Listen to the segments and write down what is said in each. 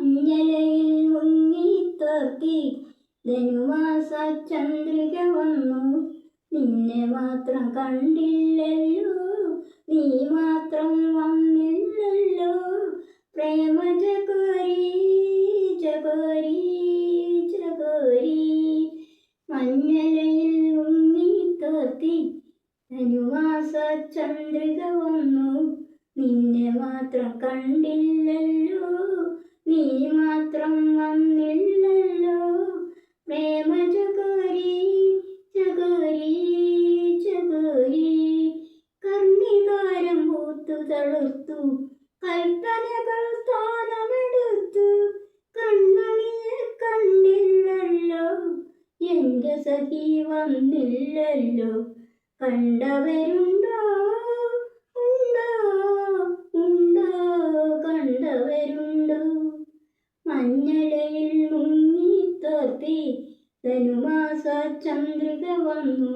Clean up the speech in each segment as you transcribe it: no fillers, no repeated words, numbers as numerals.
മഞ്ഞലയിൽ മുങ്ങിത്തോർത്തി ധനുമാസ ചന്ദ്രിക വന്നു. നിന്നെ മാത്രം കണ്ടില്ലല്ലോ, നീ മാത്രം വന്നില്ലല്ലോ. പ്രേമ ചകോരി ചകോരി ചകോരി. മഞ്ഞലയിൽ മുങ്ങിത്തോർത്തി ധനുമാസ ചന്ദ്രിക വന്നു. നിന്നെ മാത്രം കണ്ടില്ലല്ലോ, നീ മാത്രം വന്നില്ലല്ലോ. പ്രേമ ചകോരി ചകോരി ചകോരി. കർണികാരം പൂത്തു തളുർത്തു, കൽപ്പനകൾ സ്ഥാനമെടുത്തു. കണ്ണണിയെ കണ്ടില്ലല്ലോ, എന്റെ സഖി വന്നില്ലല്ലോ. കണ്ടവരുണ്ടോ ഉണ്ടോ ഉണ്ടോ കണ്ടവരുണ്ടോ. മഞ്ഞലയിൽ മുങ്ങിത്തോർത്തി ധനുമാസ ചന്ദ്രിക വന്നു.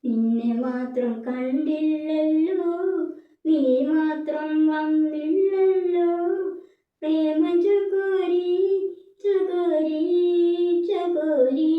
നിന്നെ മാത്രം കണ്ടില്ലല്ലോ, നീ മാത്രം വന്നില്ലല്ലോ. പ്രേമ ചകോരി ചകോരി ചകോരി.